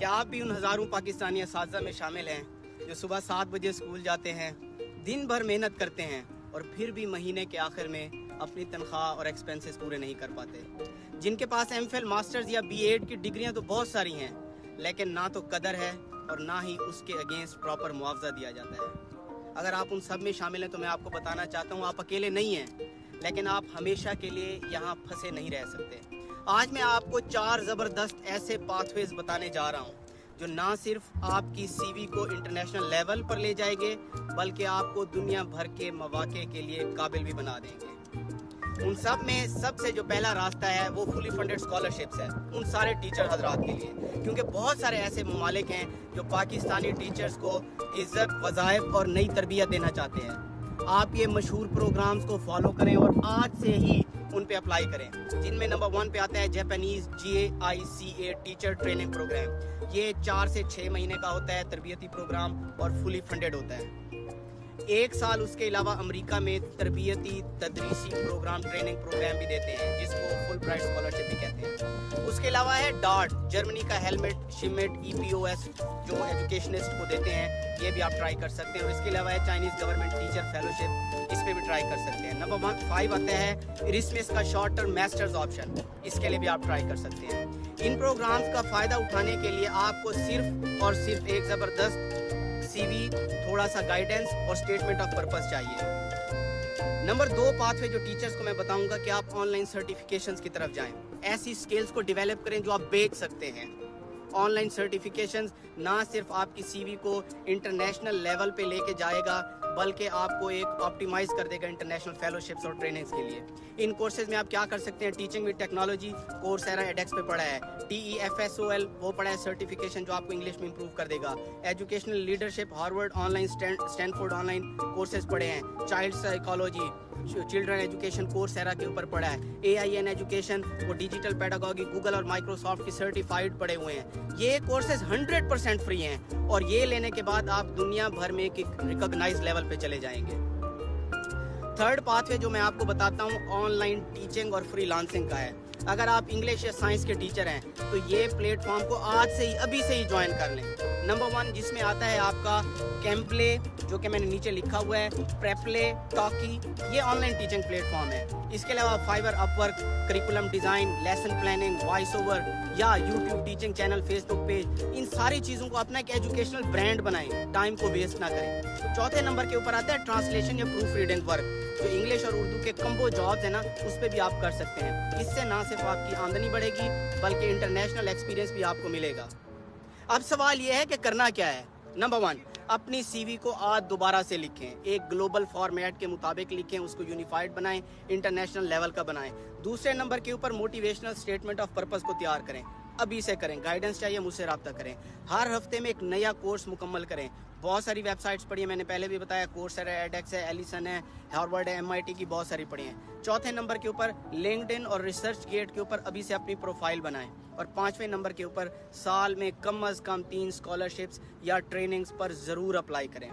क्या आप भी उन हज़ारों पाकिस्तानी असातिज़ा में शामिल हैं जो सुबह 7 बजे स्कूल जाते हैं, दिन भर मेहनत करते हैं और फिर भी महीने के आखिर में अपनी तनख्वाह और एक्सपेंसेस पूरे नहीं कर पाते? जिनके पास एमफिल, मास्टर्स या बीएड की डिग्रियां तो बहुत सारी हैं, लेकिन ना तो कदर है और ना ही उसके अगेंस्ट प्रॉपर मुआवजा दिया जाता है। अगर आप उन सब में शामिल हैं तो मैं आपको बताना चाहता हूँ, आप अकेले नहीं हैं, लेकिन आप हमेशा के लिए यहाँ फंसे नहीं रह सकते। आज मैं आपको 4 ज़बरदस्त ऐसे पाथवेज बताने जा रहा हूँ जो ना सिर्फ आपकी सीवी को इंटरनेशनल लेवल पर ले जाएंगे, बल्कि आपको दुनिया भर के मौके के लिए काबिल भी बना देंगे। उन सब में सबसे जो पहला रास्ता है वो फुली फंडेड स्कॉलरशिप्स है उन सारे टीचर हजरात के लिए, क्योंकि बहुत सारे ऐसे ममालिक हैं जो पाकिस्तानी टीचर्स को इज्जत, वज़ाइफ और नई तरबियत देना चाहते हैं। आप ये मशहूर प्रोग्राम्स को फॉलो करें और आज से ही उन पे अप्लाई करें, जिनमें नंबर 1 पे आता है Japanese JICA teacher training program. ये 4 से 6 महीने का होता है तरबियती प्रोग्राम और फुली फंडेड होता है। 1 साल उसके अलावा अमेरिका में तरबियती तदरीसी प्रोग्राम, ट्रेनिंग प्रोग्राम भी देते हैं, जिसको फुल ब्राइट स्कॉलरशिप भी कहते हैं। उसके अलावा है डार्ट, जर्मनी का हेलमेट, शिमेट, EPOS जो एजुकेशनिस्ट को देते हैं, ये भी आप ट्राई कर सकते हैं। और इसके अलावा है चाइनीज गवर्नमेंट टीचर फेलोशिप, इस पर भी ट्राई कर सकते हैं। नंबर 5 आता है इरिस्मिस का शॉर्ट टर्म मास्टर्स ऑप्शन, इसके लिए भी आप ट्राई कर सकते हैं। इन प्रोग्राम्स का फ़ायदा उठाने के लिए आपको सिर्फ और सिर्फ एक ज़बरदस्त CV, थोड़ा सा गाइडेंस और स्टेटमेंट ऑफ पर्पस चाहिए। नंबर 2 पाथवे जो टीचर्स को मैं बताऊंगा कि आप ऑनलाइन सर्टिफिकेशंस की तरफ जाएं, ऐसी स्किल्स को डेवलप करें जो आप बेच सकते हैं। ऑनलाइन सर्टिफिकेशंस ना सिर्फ आपकी CV को इंटरनेशनल लेवल पे लेके जाएगा, बल्कि आपको एक ऑप्टिमाइज कर देगा इंटरनेशनल फेलोशिप्स और ट्रेनिंग्स के लिए। इन कोर्सेज में आप क्या कर सकते हैं? टीचिंग विद टेक्नोलॉजी, कोर्सेरा एडेक्स पे पढ़ा है। TEFSOL वो पढ़ा है, सर्टिफिकेशन जो आपको इंग्लिश में इंप्रूव कर देगा। Educational leadership, Harvard online, Stanford online courses पढ़े हैं। Child psychology, children education Coursera के ऊपर पढ़ा है। AIN एजुकेशन, वो डिजिटल पेडागॉगी, गूगल और माइक्रोसॉफ्ट की सर्टिफाइड पढ़े हुए हैं। ये कोर्सेज 100% फ्री हैं और ये लेने के बाद आप दुनिया भर में एक रिकॉग्नाइज्ड लेवल पे चले जाएंगे। थर्ड पाथवे जो मैं आपको बताता हूँ ऑनलाइन टीचिंग और फ्रीलांसिंग का है। अगर आप इंग्लिश या साइंस के टीचर हैं तो ये प्लेटफॉर्म को आज से ही, अभी से ही ज्वाइन कर लें। नंबर 1 जिसमें आता है आपका कैंपले, जो कि मैंने नीचे लिखा हुआ है, प्रेपले, टॉकी, ये ऑनलाइन टीचिंग प्लेटफॉर्म है। इसके अलावा Fiverr, Upwork, curriculum design, lesson planning, voice over या YouTube teaching channel, Facebook page, इन सारी चीज़ों को अपना एक एजुकेशनल ब्रांड बनाएं, टाइम को वेस्ट ना करें। चौथे नंबर के ऊपर आता है ट्रांसलेशन या प्रूफ रीडिंग वर्क, जो इंग्लिश और उर्दू के कम्बो जॉब्स है ना, उस पर भी आप कर सकते हैं। इससे ना सिर्फ आपकी आमदनी बढ़ेगी, बल्कि इंटरनेशनल एक्सपीरियंस भी आपको मिलेगा। अब सवाल ये है कि करना क्या है। नंबर 1, अपनी CV को आज दोबारा से लिखें, एक ग्लोबल फॉर्मेट के मुताबिक लिखें, उसको यूनिफाइड बनाएं, इंटरनेशनल लेवल का बनाएं। दूसरे नंबर के ऊपर मोटिवेशनल स्टेटमेंट ऑफ पर्पस को तैयार करें, अभी से करें। गाइडेंस चाहिए, मुझसे रब्ता करें। हर हफ्ते में एक नया कोर्स मुकम्मल करें। बहुत सारी वेबसाइट्स पढ़ी है, मैंने पहले भी बताया, कोर्सेरा, एडेक्स है, एलिसन है, हार्वर्ड है, MIT की बहुत सारी पढ़ी हैं। चौथे नंबर के ऊपर लिंक्डइन और रिसर्च गेट के ऊपर अभी से अपनी प्रोफाइल बनाएं। और 5वें नंबर के ऊपर साल में कम अज़ कम 3 स्कॉलरशिप्स या ट्रेनिंग्स पर ज़रूर अप्लाई करें।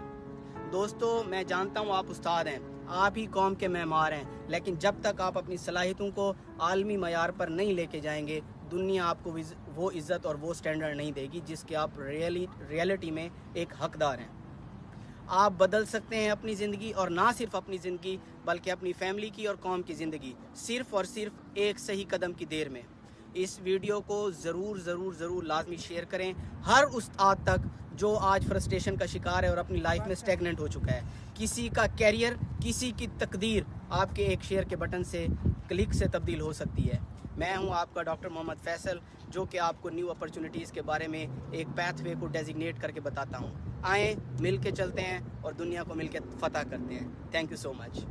दोस्तों, मैं जानता हूँ आप उस्ताद हैं, आप ही कौम के मेहमान हैं, लेकिन जब तक आप अपनी सलाहियतों को आलमी मयार पर नहीं लेके जाएंगे, दुनिया आपको वो इज़्ज़त और वो स्टैंडर्ड नहीं देगी जिसके आप रियलिटी में एक हकदार हैं। आप बदल सकते हैं अपनी ज़िंदगी, और ना सिर्फ अपनी ज़िंदगी बल्कि अपनी फैमिली की और कौम की ज़िंदगी, सिर्फ़ और सिर्फ एक सही कदम की देर में। इस वीडियो को ज़रूर लाजमी शेयर करें हर उस्ताद तक जो आज फ्रस्ट्रेशन का शिकार है और अपनी लाइफ में स्टैग्नेंट हो चुका है। किसी का कैरियर, किसी की तकदीर आपके एक शेयर के बटन से, क्लिक से तब्दील हो सकती है। मैं हूं आपका डॉक्टर मोहम्मद फैसल, जो कि आपको न्यू अपॉर्चुनिटीज़ के बारे में एक पैथवे को डेजिग्नेट करके बताता हूं। आएँ, मिल के चलते हैं और दुनिया को मिल के फतह करते हैं। Thank you so much.